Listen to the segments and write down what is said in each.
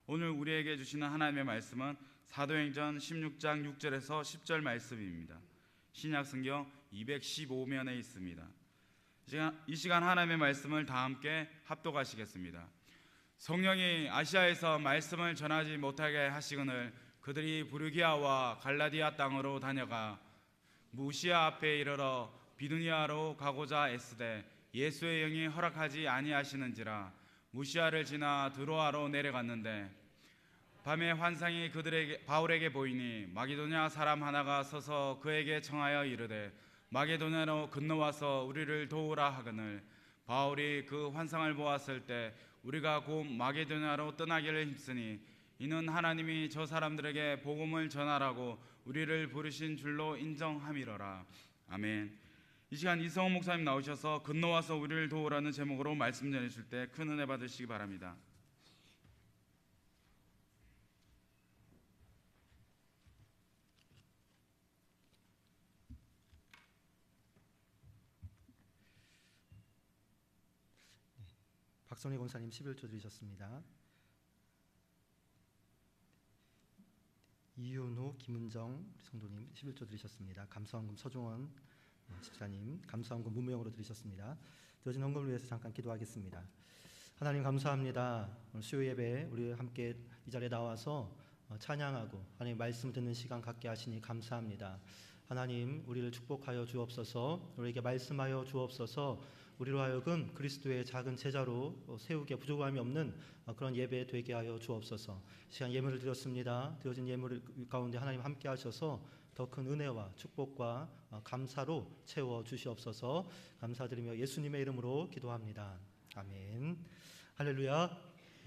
오늘 우리에게 주시는 하나님의 말씀은 사도행전 16장 6절에서 10절 말씀입니다. 신약성경 215면에 있습니다. 이 시간 하나님의 말씀을 다 함께 합독하시겠습니다. 성령이 아시아에서 말씀을 전하지 못하게 하시거늘 그들이 부르기아와 갈라디아 땅으로 다녀가 무시아 앞에 이르러 비두니아로 가고자 애쓰되 예수의 영이 허락하지 아니하시는지라 무시아를 지나 드로아로 내려갔는데 밤에 환상이 바울에게 보이니 마게도냐 사람 하나가 서서 그에게 청하여 이르되 마게도냐로 건너와서 우리를 도우라 하거늘 바울이 그 환상을 보았을 때 우리가 곧 마게도냐로 떠나기를 힘쓰니 이는 하나님이 저 사람들에게 복음을 전하라고 우리를 부르신 줄로 인정함이로라. 아멘. 이 시간 이성훈 목사님 나오셔서 건너와서 우리를 도우라는 제목으로 말씀 전해주실 때 큰 은혜 받으시기 바랍니다. 박선희 권사님 11조 드리셨습니다. 이윤호, 김은정 성도님 11조 드리셨습니다. 감사헌금 서종원 집사님 감사헌금 무무용으로 드리셨습니다. 드려진 헌금을 위해서 잠깐 기도하겠습니다. 하나님 감사합니다. 오늘 수요 예배 우리 함께 이 자리에 나와서 찬양하고 하나님 말씀 듣는 시간 갖게 하시니 감사합니다. 하나님 우리를 축복하여 주옵소서. 우리에게 말씀하여 주옵소서. 우리로 하여금 그리스도의 작은 제자로 세우게 부족함이 없는 그런 예배 되게 하여 주옵소서. 시간 예물을 드렸습니다. 드려진 예물 가운데 하나님 함께 하셔서 더 큰 은혜와 축복과 감사로 채워 주시옵소서. 감사드리며 예수님의 이름으로 기도합니다. 아멘. 할렐루야.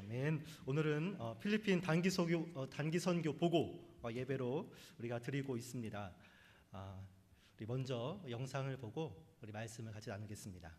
아멘. 오늘은 필리핀 단기 선교 보고 예배로 우리가 드리고 있습니다. 우리 먼저 영상을 보고 우리 말씀을 같이 나누겠습니다.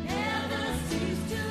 Never cease to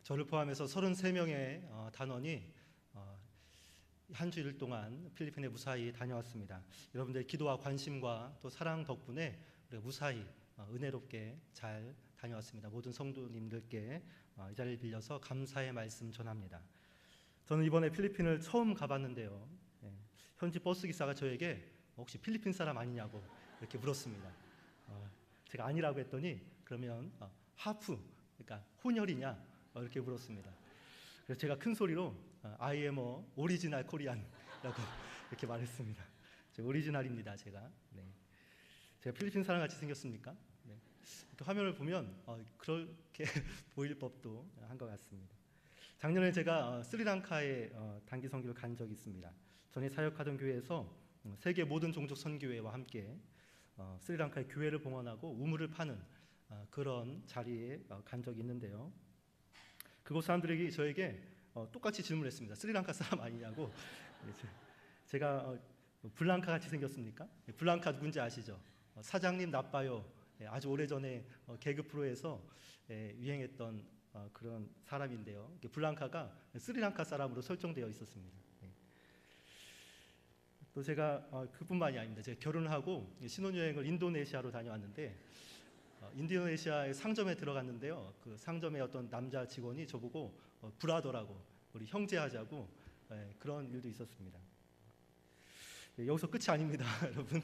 저를 포함해서 33명의 단원이 한 주일 동안 필리핀에 무사히 다녀왔습니다. 여러분들의 기도와 관심과 또 사랑 덕분에 우리가 무사히 은혜롭게 잘 다녀왔습니다. 모든 성도님들께 이 자리를 빌려서 감사의 말씀 전합니다. 저는 이번에 필리핀을 처음 가봤는데요. 현지 버스 기사가 저에게 혹시 필리핀 사람 아니냐고 이렇게 물었습니다. 제가 아니라고 했더니 그러면 하프, 그러니까 혼혈이냐 이렇게 물었습니다. 그래서 제가 큰 소리로 I am a original Korean라고 이렇게 말했습니다. 제가 오리지널입니다. 제가. 제가 필리핀 사람 같이 생겼습니까? 또 화면을 보면 그렇게 보일 법도 한 것 같습니다. 작년에 제가 스리랑카에 단기 선교를 간 적이 있습니다. 전에 사역하던 교회에서 세계 모든 종족 선교회와 함께 스리랑카의 교회를 봉헌하고 우물을 파는 그런 자리에 간 적이 있는데요. 그곳 사람들에게 저에게 똑같이 질문을 했습니다. 스리랑카 사람 아니냐고. 제가 블랑카 같이 생겼습니까? 블랑카 누군지 아시죠? 사장님 나빠요. 아주 오래전에 개그 프로에서 유행했던 그런 사람인데요. 블랑카가 스리랑카 사람으로 설정되어 있었습니다. 또 제가 그뿐만이 아닙니다. 제가 결혼을 하고 신혼여행을 인도네시아로 다녀왔는데 인도네시아의 상점에 들어갔는데요. 그 상점의 어떤 남자 직원이 저보고 브라더라고, 우리 형제하자고 그런 일도 있었습니다. 여기서 끝이 아닙니다. 여러분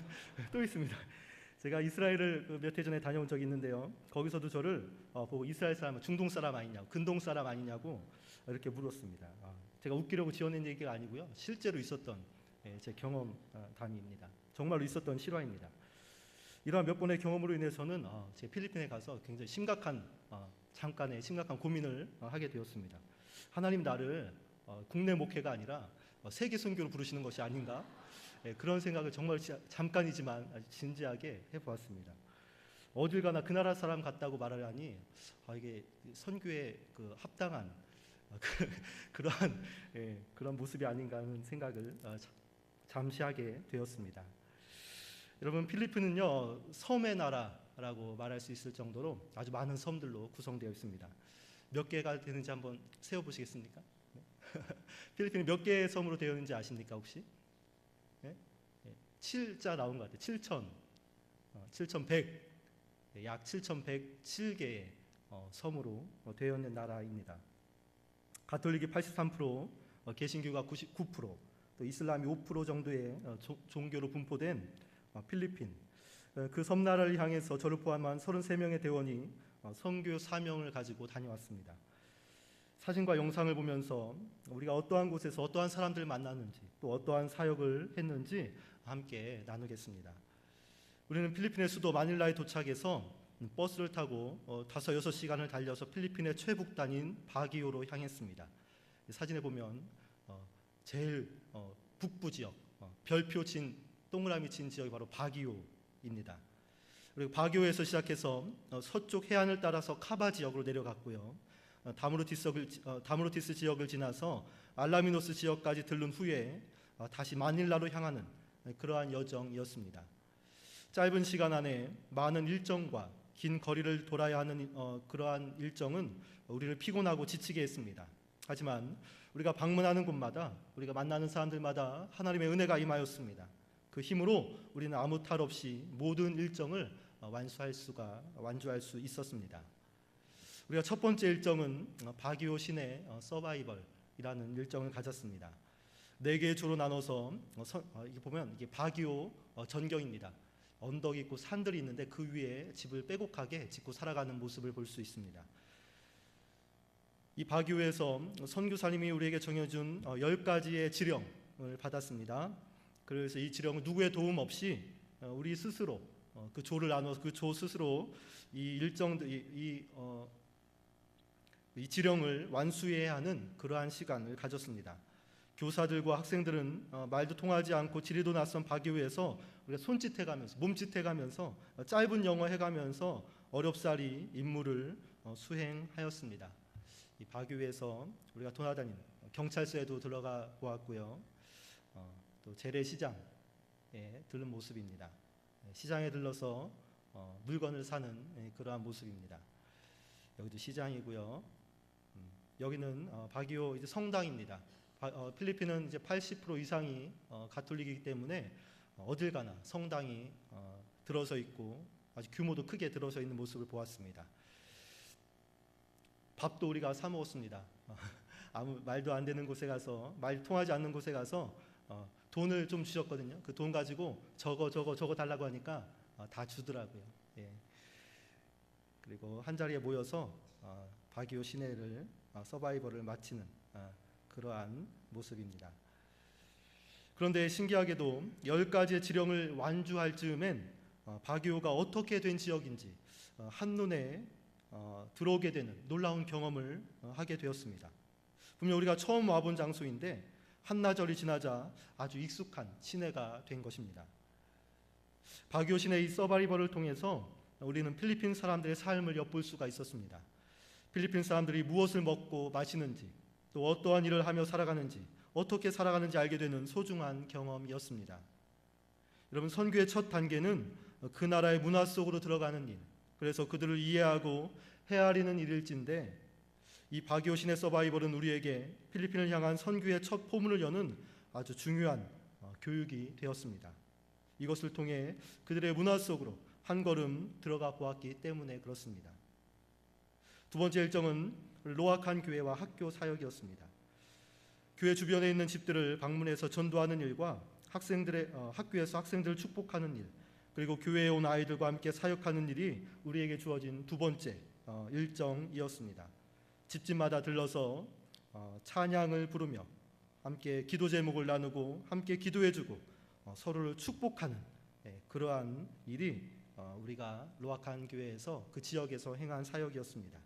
또 있습니다. 제가 이스라엘을 몇 해 전에 다녀온 적이 있는데요. 거기서도 저를 보고 이스라엘 사람, 중동 사람 아니냐고, 근동 사람 아니냐고 이렇게 물었습니다. 제가 웃기려고 지어낸 얘기가 아니고요. 실제로 있었던 제 경험담입니다. 정말로 있었던 실화입니다. 이러한 몇 번의 경험으로 인해서는 제 필리핀에 가서 굉장히 잠깐의 심각한 고민을 하게 되었습니다. 하나님 나를 국내 목회가 아니라 세계 선교로 부르시는 것이 아닌가? 그런 생각을 정말 잠깐이지만 아주 진지하게 해보았습니다. 어딜 가나 그 나라 사람 같다고 말을 하니 이게 선교에 합당한 그런 모습이 아닌가 하는 생각을 잠시 하게 되었습니다. 여러분 필리핀은요 섬의 나라라고 말할 수 있을 정도로 아주 많은 섬들로 구성되어 있습니다. 몇 개가 되는지 한번 세어보시겠습니까? 필리핀이 몇 개의 섬으로 되어 있는지 아십니까 혹시? 7자 나온 것 같아요. 7,100, 약 7,107개의 섬으로 되어 있는 나라입니다. 가톨릭이 83%, 개신교가 99%, 또 이슬람이 5% 정도의 종교로 분포된 필리핀. 그 섬나라를 향해서 저를 포함한 33명의 대원이 선교 사명을 가지고 다녀왔습니다. 사진과 영상을 보면서 우리가 어떠한 곳에서 어떠한 사람들을 만났는지 또 어떠한 사역을 했는지 함께 나누겠습니다. 우리는 필리핀의 수도 마닐라에 도착해서 버스를 타고 5-6시간을 달려서 필리핀의 최북단인 바기오로 향했습니다. 사진에 보면 제일 북부 지역, 별표 친 동그라미 친 지역이 바로 바기오입니다. 그리고 바기오에서 시작해서 서쪽 해안을 따라서 카바 지역으로 내려갔고요. 다무르티스 지역을 지나서 알라미노스 지역까지 들른 후에 다시 마닐라로 향하는 그러한 여정이었습니다. 짧은 시간 안에 많은 일정과 긴 거리를 돌아야 하는 그러한 일정은 우리를 피곤하고 지치게 했습니다. 하지만 우리가 방문하는 곳마다 우리가 만나는 사람들마다 하나님의 은혜가 임하였습니다. 그 힘으로 우리는 아무 탈 없이 모든 일정을 완주할 수 있었습니다. 우리가 첫 번째 일정은 바기오 시내 서바이벌이라는 일정을 가졌습니다. 4개의 조로 나눠서 이게 보면 이게 바기오 전경입니다. 언덕이 있고 산들이 있는데 그 위에 집을 빼곡하게 짓고 살아가는 모습을 볼 수 있습니다. 이 바기오에서 선교사님이 우리에게 정해준 10가지의 지령을 받았습니다. 그래서 이 지령은 누구의 도움 없이 우리 스스로 그 조를 나눠서 그 조 스스로 이 지령을 완수해야 하는 그러한 시간을 가졌습니다. 교사들과 학생들은 말도 통하지 않고 지리도 낯선 바기오에서 우리가 손짓해가면서 몸짓해가면서 짧은 영어 해가면서 어렵사리 임무를 수행하였습니다. 이 바기오에서 우리가 돌아다니는 경찰서에도 들어가 보았고요. 또 재래시장에 들른 모습입니다. 시장에 들러서 물건을 사는 그러한 모습입니다. 여기도 시장이고요. 여기는 바기오 이제 성당입니다. 필리핀은 이제 80% 이상이 가톨릭이기 때문에 어딜 가나 성당이 들어서 있고 아주 규모도 크게 들어서 있는 모습을 보았습니다. 밥도 우리가 사 먹었습니다. 아무 말도 안 되는 곳에 가서, 말 통하지 않는 곳에 가서 돈을 좀 주셨거든요. 그 돈 가지고 저거 달라고 하니까 다 주더라고요. 예. 그리고 한 자리에 모여서 바기오 시내를 서바이벌을 마치는 그러한 모습입니다. 그런데 신기하게도 10가지의 지령을 완주할 즈음엔 바기오가 어떻게 된 지역인지 한눈에 들어오게 되는 놀라운 경험을 하게 되었습니다. 분명 우리가 처음 와본 장소인데 한나절이 지나자 아주 익숙한 시내가 된 것입니다. 바기오 시내의 서바이벌을 통해서 우리는 필리핀 사람들의 삶을 엿볼 수가 있었습니다. 필리핀 사람들이 무엇을 먹고 마시는지, 또 어떠한 일을 하며 살아가는지, 어떻게 살아가는지 알게 되는 소중한 경험이었습니다. 여러분, 선교의 첫 단계는 그 나라의 문화 속으로 들어가는 일, 그래서 그들을 이해하고 헤아리는 일일진데, 이 바기오 시내 서바이벌은 우리에게 필리핀을 향한 선교의 첫 포문을 여는 아주 중요한 교육이 되었습니다. 이것을 통해 그들의 문화 속으로 한 걸음 들어가 보았기 때문에 그렇습니다. 두 번째 일정은 로악한 교회와 학교 사역이었습니다. 교회 주변에 있는 집들을 방문해서 전도하는 일과 학교에서 학생들을 축복하는 일, 그리고 교회에 온 아이들과 함께 사역하는 일이 우리에게 주어진 두 번째 일정이었습니다. 집집마다 들러서 찬양을 부르며 함께 기도 제목을 나누고 함께 기도해주고 서로를 축복하는 그러한 일이 우리가 로악한 교회에서 그 지역에서 행한 사역이었습니다.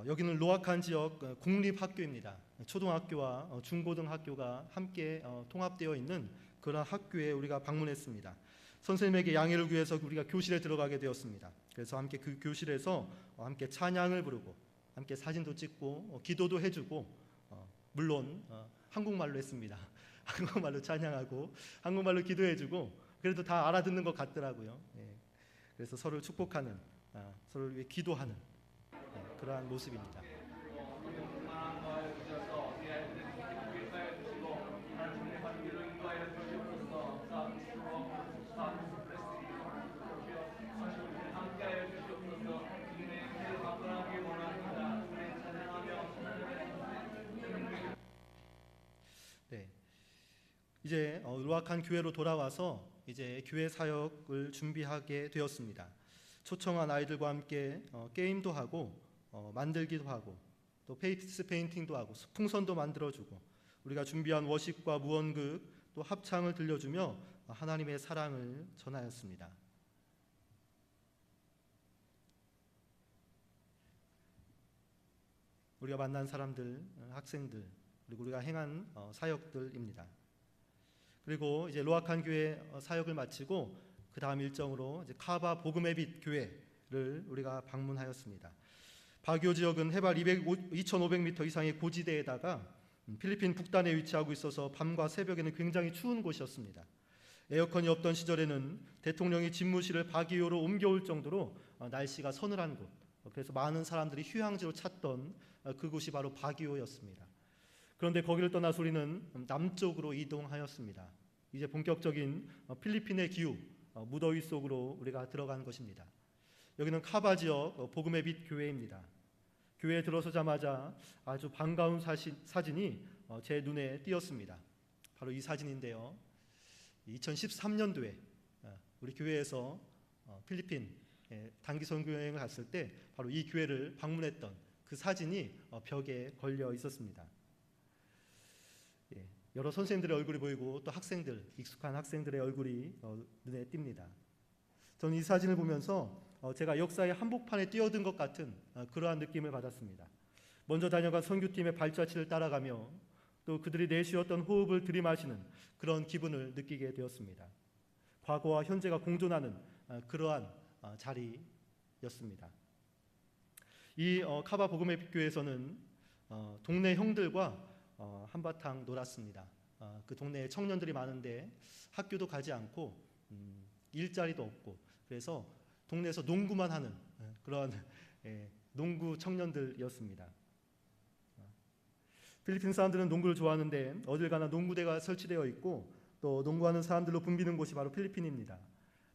여기는 로악한 지역 공립학교입니다. 초등학교와 중고등학교가 함께 통합되어 있는 그런 학교에 우리가 방문했습니다. 선생님에게 양해를 구해서 우리가 교실에 들어가게 되었습니다. 그래서 함께 그 교실에서 함께 찬양을 부르고 함께 사진도 찍고 기도도 해주고 물론 한국말로 했습니다. 한국말로 찬양하고 한국말로 기도해주고 그래도 다 알아듣는 것 같더라고요. 그래서 서로를 축복하는, 서로를 위해 기도하는 그러한 모습입니다. 네, 이제 로악한 교회로 돌아와서 이제 교회 사역을 준비하게 되었습니다. 초청한 아이들과 함께 게임도 하고 만들기도 하고 또 페이스 페인팅도 하고 풍선도 만들어주고 우리가 준비한 워십과 무언극 또 합창을 들려주며 하나님의 사랑을 전하였습니다. 우리가 만난 사람들, 학생들, 그리고 우리가 행한 사역들입니다. 그리고 이제 로악한 교회 사역을 마치고 그 다음 일정으로 이제 카바 복음의 빛 교회를 우리가 방문하였습니다. 바기오 지역은 해발 2,500m 이상의 고지대에다가 필리핀 북단에 위치하고 있어서 밤과 새벽에는 굉장히 추운 곳이었습니다. 에어컨이 없던 시절에는 대통령이 집무실을 바기오로 옮겨올 정도로 날씨가 서늘한 곳, 그래서 많은 사람들이 휴양지로 찾던 그곳이 바로 바기오였습니다. 그런데 거기를 떠나서 우리는 남쪽으로 이동하였습니다. 이제 본격적인 필리핀의 기후, 무더위 속으로 우리가 들어간 것입니다. 여기는 카바 지역 복음의 빛 교회입니다. 교회에 들어서자마자 아주 반가운 사진이 제 눈에 띄었습니다. 바로 이 사진인데요. 2013년도에 우리 교회에서 필리핀 단기 선교 여행을 갔을 때 바로 이 교회를 방문했던 그 사진이 벽에 걸려 있었습니다. 여러 선생님들의 얼굴이 보이고 또 학생들, 익숙한 학생들의 얼굴이 눈에 띕니다. 저는 이 사진을 보면서 제가 역사의 한복판에 뛰어든 것 같은 그러한 느낌을 받았습니다. 먼저 다녀간 선교팀의 발자취를 따라가며 또 그들이 내쉬었던 호흡을 들이마시는 그런 기분을 느끼게 되었습니다. 과거와 현재가 공존하는 그러한 자리였습니다. 이 카바 복음의 빛 교회에서는 동네 형들과 한바탕 놀았습니다. 그 동네에 청년들이 많은데 학교도 가지 않고 일자리도 없고 그래서 동네에서 농구만 하는 그런 농구 청년들이었습니다. 필리핀 사람들은 농구를 좋아하는데 어딜 가나 농구대가 설치되어 있고 또 농구하는 사람들로 붐비는 곳이 바로 필리핀입니다.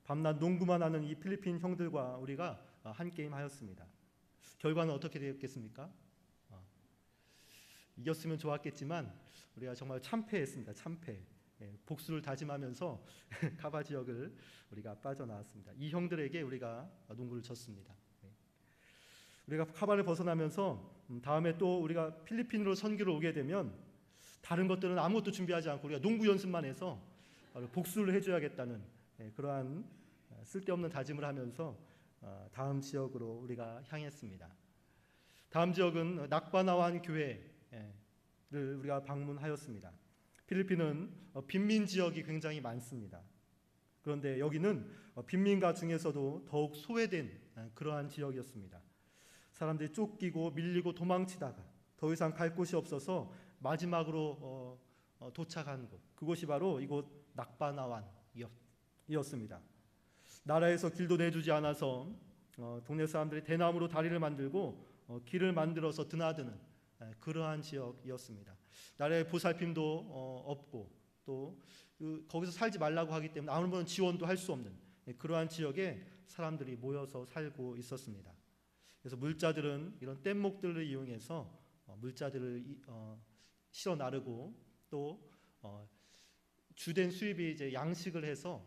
밤낮 농구만 하는 이 필리핀 형들과 우리가 한 게임 하였습니다. 결과는 어떻게 되었겠습니까? 이겼으면 좋았겠지만 우리가 정말 참패했습니다. 참패. 복수를 다짐하면서 카바 지역을 우리가 빠져나왔습니다. 이 형들에게 우리가 농구를 졌습니다. 우리가 카바를 벗어나면서 다음에 또 우리가 필리핀으로 선교를 오게 되면 다른 것들은 아무것도 준비하지 않고 우리가 농구 연습만 해서 복수를 해줘야겠다는 그러한 쓸데없는 다짐을 하면서 다음 지역으로 우리가 향했습니다. 다음 지역은 낙바나완 교회를 우리가 방문하였습니다. 필리핀은 빈민 지역이 굉장히 많습니다. 그런데 여기는 빈민가 중에서도 더욱 소외된 그러한 지역이었습니다. 사람들이 쫓기고 밀리고 도망치다가 더 이상 갈 곳이 없어서 마지막으로 도착한 곳, 그곳이 바로 이곳 낙바나완이었습니다. 나라에서 길도 내주지 않아서 동네 사람들이 대나무로 다리를 만들고 길을 만들어서 드나드는 그러한 지역이었습니다. 나라의 보살핌도 없고 또 거기서 살지 말라고 하기 때문에 아무런 지원도 할 수 없는 그러한 지역에 사람들이 모여서 살고 있었습니다. 그래서 물자들은 이런 뗏목들을 이용해서 물자들을 실어 나르고 또 주된 수입이 이제 양식을 해서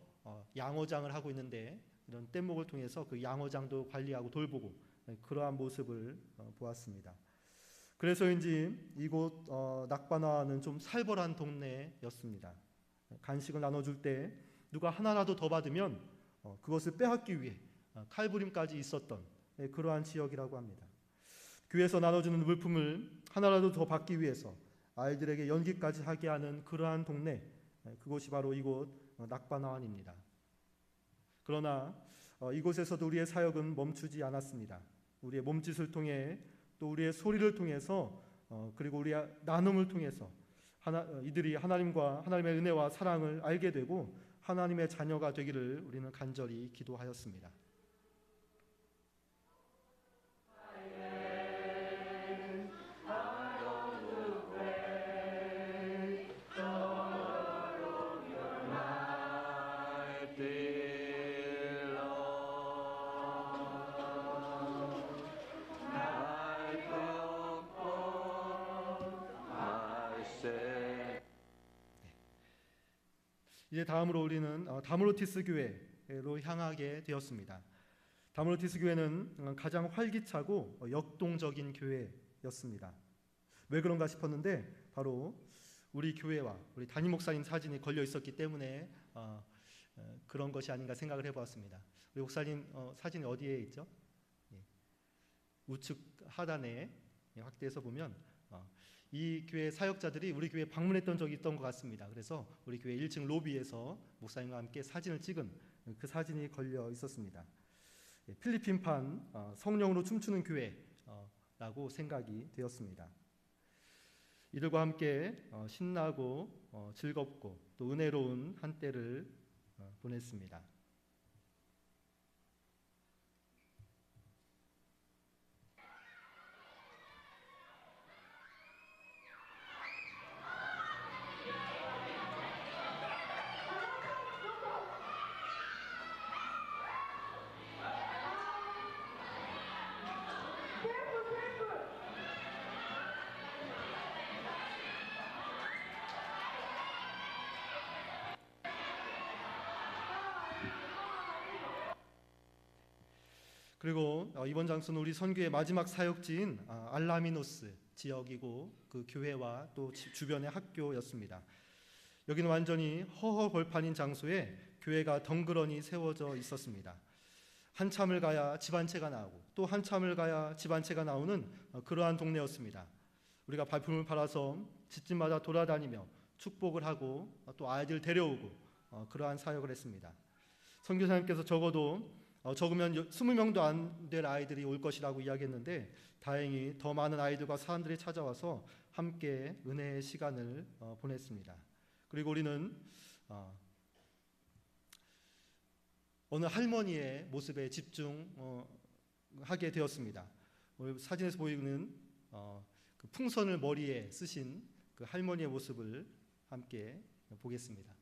양어장을 하고 있는데 이런 뗏목을 통해서 그 양어장도 관리하고 돌보고 그러한 모습을 보았습니다. 그래서인지 이곳 낙바나는 좀 살벌한 동네였습니다. 간식을 나눠줄 때 누가 하나라도 더 받으면 그것을 빼앗기 위해 칼부림까지 있었던 그러한 지역이라고 합니다. 교회에서 나눠주는 물품을 하나라도 더 받기 위해서 아이들에게 연기까지 하게 하는 그러한 동네, 그곳이 바로 이곳 낙바나완입니다. 그러나 이곳에서도 우리의 사역은 멈추지 않았습니다. 우리의 몸짓을 통해 또 우리의 소리를 통해서 그리고 우리의 나눔을 통해서 이들이 하나님과 하나님의 은혜와 사랑을 알게 되고 하나님의 자녀가 되기를 우리는 간절히 기도하였습니다. 이제 다음으로 우리는 다모르티스 교회로 향하게 되었습니다. 다모르티스 교회는 가장 활기차고 역동적인 교회였습니다. 왜 그런가 싶었는데 바로 우리 교회와 우리 담임 목사님 사진이 걸려 있었기 때문에 그런 것이 아닌가 생각을 해보았습니다. 우리 목사님 사진이 어디에 있죠? 우측 하단에 확대해서 보면 이 교회 사역자들이 우리 교회에 방문했던 적이 있던 것 같습니다. 그래서 우리 교회 1층 로비에서 목사님과 함께 사진을 찍은 그 사진이 걸려 있었습니다. 필리핀판 성령으로 춤추는 교회라고 생각이 되었습니다. 이들과 함께 신나고 즐겁고 또 은혜로운 한때를 보냈습니다. 그리고 이번 장소는 우리 선교의 마지막 사역지인 알라미노스 지역이고 그 교회와 또 주변의 학교였습니다. 여기는 완전히 허허벌판인 장소에 교회가 덩그러니 세워져 있었습니다. 한참을 가야 집 한 채가 나오고 또 한참을 가야 집 한 채가 나오는 그러한 동네였습니다. 우리가 발품을 팔아서 집집마다 돌아다니며 축복을 하고 또 아이들 데려오고 그러한 사역을 했습니다. 선교사님께서 적으면 20명도 안 될 아이들이 올 것이라고 이야기했는데 다행히 더 많은 아이들과 사람들이 찾아와서 함께 은혜의 시간을 보냈습니다. 그리고 우리는 어느 할머니의 모습에 집중하게 되었습니다. 오늘 사진에서 보이는 그 풍선을 머리에 쓰신 그 할머니의 모습을 함께 보겠습니다.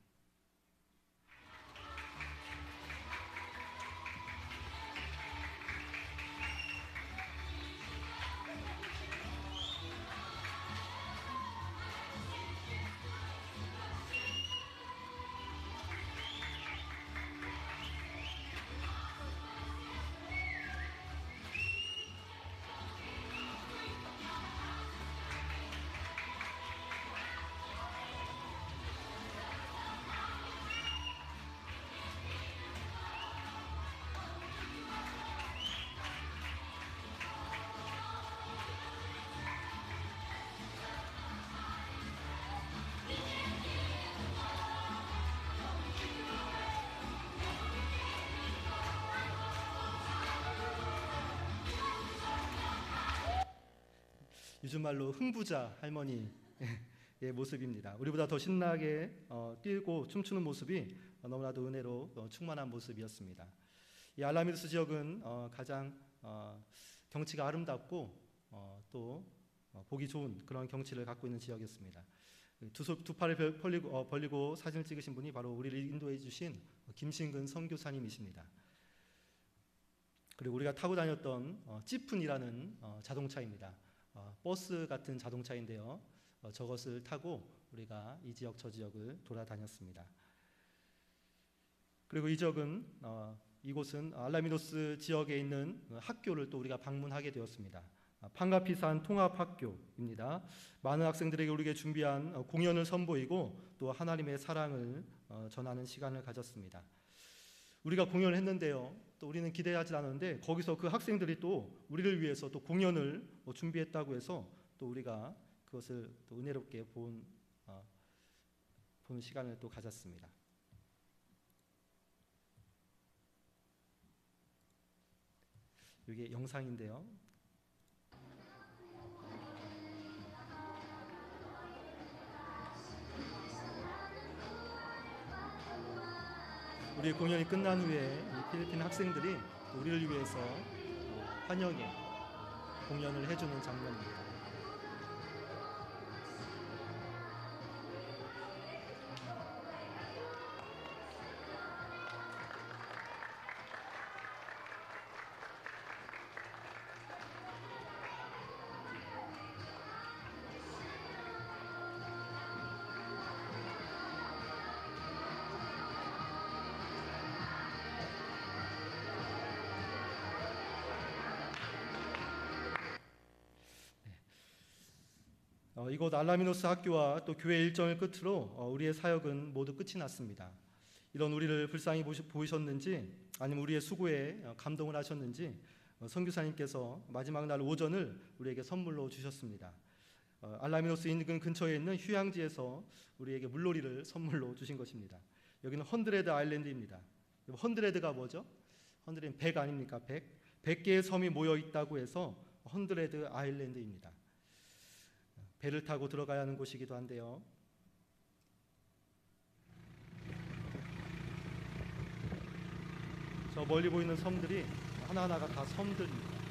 요즘 말로 흥부자 할머니의 모습입니다. 우리보다 더 신나게 뛰고 춤추는 모습이 너무나도 은혜로 충만한 모습이었습니다. 이 알라미누스 지역은 가장 경치가 아름답고 또 보기 좋은 그런 경치를 갖고 있는 지역이었습니다. 두 팔을 벌리고 사진을 찍으신 분이 바로 우리를 인도해 주신 김신근 선교사님이십니다. 그리고 우리가 타고 다녔던 찌푼이라는 자동차입니다. 버스 같은 자동차인데요. 저것을 타고 우리가 이 지역 저 지역을 돌아다녔습니다. 그리고 이 지역은 이곳은 알라미노스 지역에 있는 학교를 또 우리가 방문하게 되었습니다. 판가피산 통합학교입니다. 많은 학생들에게 우리에게 준비한 공연을 선보이고 또 하나님의 사랑을 전하는 시간을 가졌습니다. 우리가 공연을 했는데요. 또 우리는 기대하지 않았는데 거기서 그 학생들이 또 우리를 위해서 또 공연을 준비했다고 해서 또 우리가 그것을 또 은혜롭게 보는 시간을 또 가졌습니다. 이게 영상인데요. 우리 공연이 끝난 후에 이 필리핀 학생들이 우리를 위해서 환영의 공연을 해주는 장면입니다. 이곳 알라미노스 학교와 또 교회 일정을 끝으로 우리의 사역은 모두 끝이 났습니다. 이런 우리를 불쌍히 보이셨는지 아니면 우리의 수고에 감동을 하셨는지 선교사님께서 마지막 날 오전을 우리에게 선물로 주셨습니다. 알라미노스 인근 근처에 있는 휴양지에서 우리에게 물놀이를 선물로 주신 것입니다. 여기는 헌드레드 아일랜드입니다. 헌드레드가 뭐죠? 헌드레드는 100 아닙니까? 100개의 섬이 모여 있다고 해서 헌드레드 아일랜드입니다. 배를 타고 들어가야 하는 곳이기도 한데요. 저 멀리 보이는 섬들이 하나하나가 다 섬들입니다.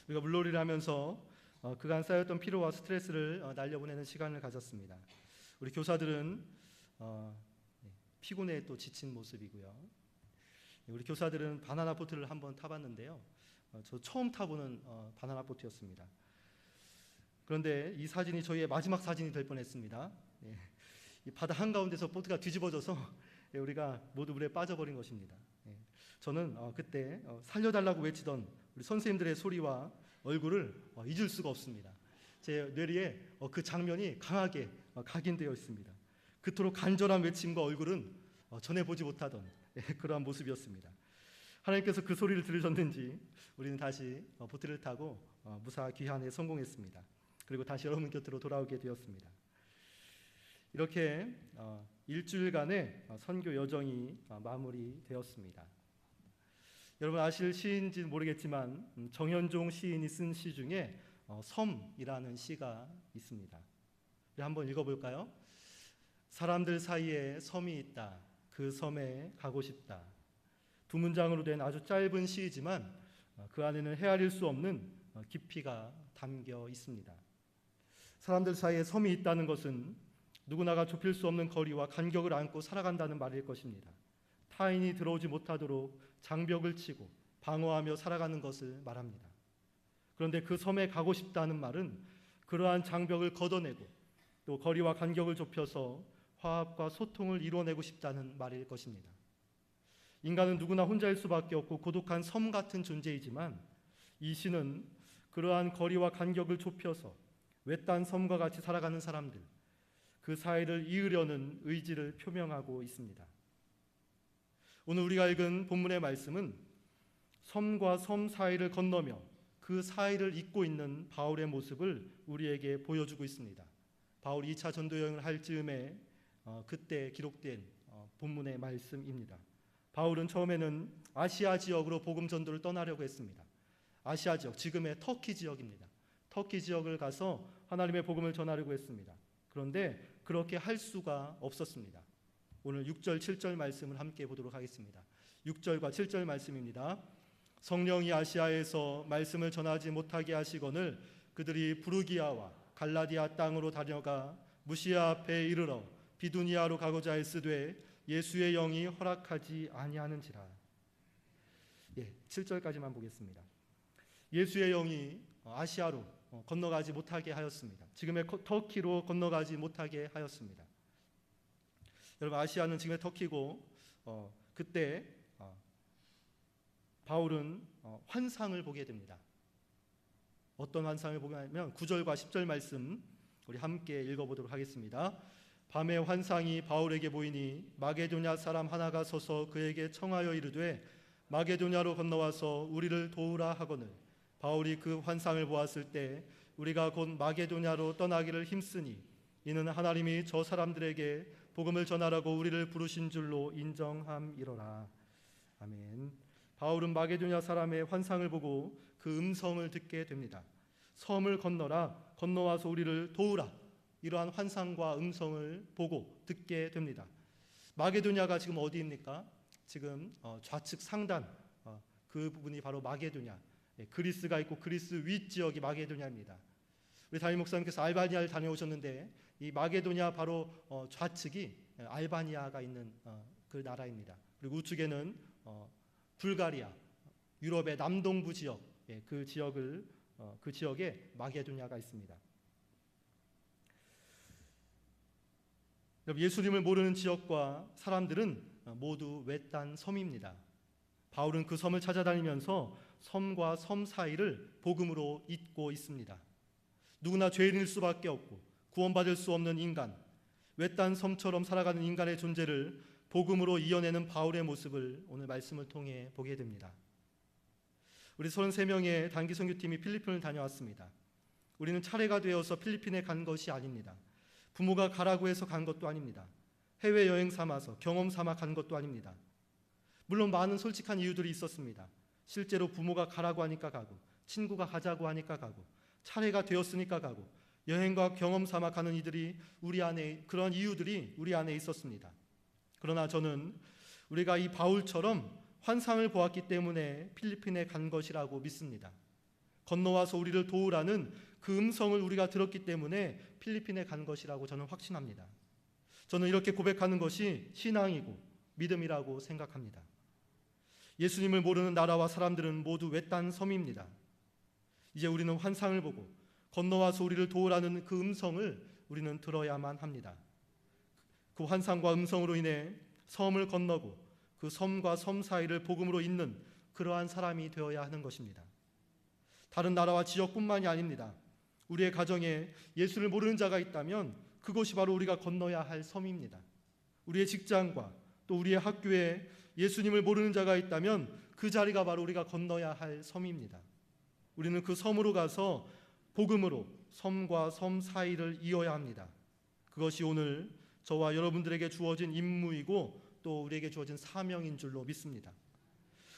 우리가 물놀이를 하면서 그간 쌓였던 피로와 스트레스를 날려보내는 시간을 가졌습니다. 우리 교사들은 피곤해 또 지친 모습이고요. 우리 교사들은 바나나 보트를 한번 타봤는데요. 저 처음 타보는 바나나 보트였습니다. 그런데 이 사진이 저희의 마지막 사진이 될 뻔했습니다. 이 바다 한가운데서 보트가 뒤집어져서 우리가 모두 물에 빠져버린 것입니다. 저는 그때 살려달라고 외치던 우리 선생님들의 소리와 얼굴을 잊을 수가 없습니다. 제 뇌리에 그 장면이 강하게 각인되어 있습니다. 그토록 간절한 외침과 얼굴은 전해보지 못하던 그러한 모습이었습니다. 하나님께서 그 소리를 들으셨는지 우리는 다시 보트를 타고 무사 귀환에 성공했습니다. 그리고 다시 여러분 곁으로 돌아오게 되었습니다. 이렇게 일주일간의 선교 여정이 마무리되었습니다. 여러분 아실 시인지는 모르겠지만 정현종 시인이 쓴 시 중에 섬이라는 시가 있습니다. 한번 읽어볼까요? 사람들 사이에 섬이 있다. 그 섬에 가고 싶다. 두 문장으로 된 아주 짧은 시이지만 그 안에는 헤아릴 수 없는 깊이가 담겨 있습니다. 사람들 사이에 섬이 있다는 것은 누구나가 좁힐 수 없는 거리와 간격을 안고 살아간다는 말일 것입니다. 타인이 들어오지 못하도록 장벽을 치고 방어하며 살아가는 것을 말합니다. 그런데 그 섬에 가고 싶다는 말은 그러한 장벽을 걷어내고 또 거리와 간격을 좁혀서 화합과 소통을 이뤄내고 싶다는 말일 것입니다. 인간은 누구나 혼자일 수밖에 없고 고독한 섬 같은 존재이지만 이 시는 그러한 거리와 간격을 좁혀서 외딴 섬과 같이 살아가는 사람들, 그 사이를 이으려는 의지를 표명하고 있습니다. 오늘 우리가 읽은 본문의 말씀은 섬과 섬 사이를 건너며 그 사이를 잇고 있는 바울의 모습을 우리에게 보여주고 있습니다. 바울이 2차 전도 여행을 할 즈음에 그때 기록된 본문의 말씀입니다. 바울은 처음에는 아시아 지역으로 복음 전도를 떠나려고 했습니다. 아시아 지역, 지금의 터키 지역입니다. 터키 지역을 가서 하나님의 복음을 전하려고 했습니다. 그런데 그렇게 할 수가 없었습니다. 오늘 6절, 7절 말씀을 함께 보도록 하겠습니다. 6절과 7절 말씀입니다. 성령이 아시아에서 말씀을 전하지 못하게 하시거늘 그들이 부르기아와 갈라디아 땅으로 다녀가 무시아 앞에 이르러 비두니아로 가고자 했으되 예수의 영이 허락하지 아니하는지라. 7절까지만 보겠습니다. 예수의 영이 아시아로 건너가지 못하게 하였습니다. 지금의 터키로 건너가지 못하게 하였습니다. 여러분 아시아는 지금의 터키고 그때 바울은 환상을 보게 됩니다. 어떤 환상을 보게 하냐면 9절과 10절 말씀 우리 함께 읽어보도록 하겠습니다. 밤에 환상이 바울에게 보이니 마게도냐 사람 하나가 서서 그에게 청하여 이르되 마게도냐로 건너와서 우리를 도우라 하거늘 바울이 그 환상을 보았을 때 우리가 곧 마게도냐로 떠나기를 힘쓰니 이는 하나님이 저 사람들에게 복음을 전하라고 우리를 부르신 줄로 인정함이로라. 아멘. 바울은 마게도냐 사람의 환상을 보고 그 음성을 듣게 됩니다. 섬을 건너라, 건너와서 우리를 도우라. 이러한 환상과 음성을 보고 듣게 됩니다. 마게도냐가 지금 어디입니까? 지금 좌측 상단 그 부분이 바로 마게도냐. 그리스가 있고 그리스 윗지역이 마게도냐입니다. 우리 담임 목사님께서 알바니아를 다녀오셨는데 이 마게도냐 바로 좌측이 알바니아가 있는 그 나라입니다. 그리고 우측에는 불가리아, 유럽의 남동부 지역, 그 지역에 마게도냐가 있습니다. 예수님을 모르는 지역과 사람들은 모두 외딴 섬입니다. 바울은 그 섬을 찾아다니면서 섬과 섬 사이를 복음으로 잇고 있습니다. 누구나 죄인일 수밖에 없고 구원받을 수 없는 인간, 외딴 섬처럼 살아가는 인간의 존재를 복음으로 이어내는 바울의 모습을 오늘 말씀을 통해 보게 됩니다. 우리 33명의 단기 선교팀이 필리핀을 다녀왔습니다. 우리는 차례가 되어서 필리핀에 간 것이 아닙니다. 부모가 가라고 해서 간 것도 아닙니다. 해외여행 삼아서 경험 삼아 간 것도 아닙니다. 물론 많은 솔직한 이유들이 있었습니다. 실제로 부모가 가라고 하니까 가고 친구가 가자고 하니까 가고 차례가 되었으니까 가고 여행과 경험 삼아 가는 이들이 그런 이유들이 우리 안에 있었습니다. 그러나 저는 우리가 이 바울처럼 환상을 보았기 때문에 필리핀에 간 것이라고 믿습니다. 건너와서 우리를 도우라는 그 음성을 우리가 들었기 때문에 필리핀에 간 것이라고 저는 확신합니다. 저는 이렇게 고백하는 것이 신앙이고 믿음이라고 생각합니다. 예수님을 모르는 나라와 사람들은 모두 외딴 섬입니다. 이제 우리는 환상을 보고 건너와서 우리를 도우라는 그 음성을 우리는 들어야만 합니다. 그 환상과 음성으로 인해 섬을 건너고 그 섬과 섬 사이를 복음으로 잇는 그러한 사람이 되어야 하는 것입니다. 다른 나라와 지역뿐만이 아닙니다. 우리의 가정에 예수를 모르는 자가 있다면 그것이 바로 우리가 건너야 할 섬입니다. 우리의 직장과 또 우리의 학교에 예수님을 모르는 자가 있다면 그 자리가 바로 우리가 건너야 할 섬입니다. 우리는 그 섬으로 가서 복음으로 섬과 섬 사이를 이어야 합니다. 그것이 오늘 저와 여러분들에게 주어진 임무이고 또 우리에게 주어진 사명인 줄로 믿습니다.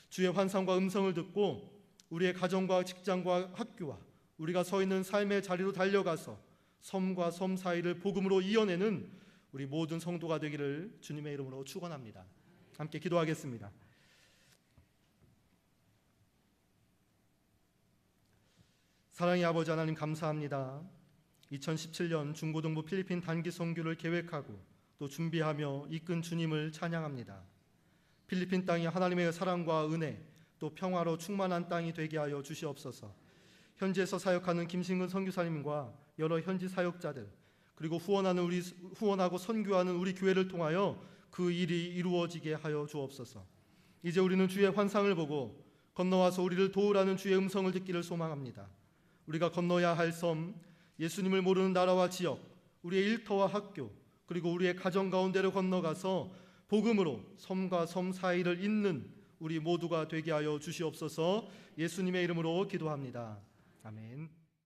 주의 환상과 음성을 듣고 우리의 가정과 직장과 학교와 우리가 서 있는 삶의 자리로 달려가서 섬과 섬 사이를 복음으로 이어내는 우리 모든 성도가 되기를 주님의 이름으로 축원합니다. 함께 기도하겠습니다. 사랑의 아버지 하나님, 감사합니다. 2017년 중고등부 필리핀 단기 선교를 계획하고 또 준비하며 이끈 주님을 찬양합니다. 필리핀 땅이 하나님의 사랑과 은혜 또 평화로 충만한 땅이 되게 하여 주시옵소서. 현지에서 사역하는 김신근 선교사님과 여러 현지 사역자들, 그리고 후원하고 선교하는 우리 교회를 통하여 그 일이 이루어지게 하여 주옵소서. 이제 우리는 주의 환상을 보고 건너와서 우리를 도우라는 주의 음성을 듣기를 소망합니다. 우리가 건너야 할 섬, 예수님을 모르는 나라와 지역, 우리의 일터와 학교, 그리고 우리의 가정 가운데로 건너가서 복음으로 섬과 섬 사이를 잇는 우리 모두가 되게 하여 주시옵소서. 예수님의 이름으로 기도합니다. 아멘.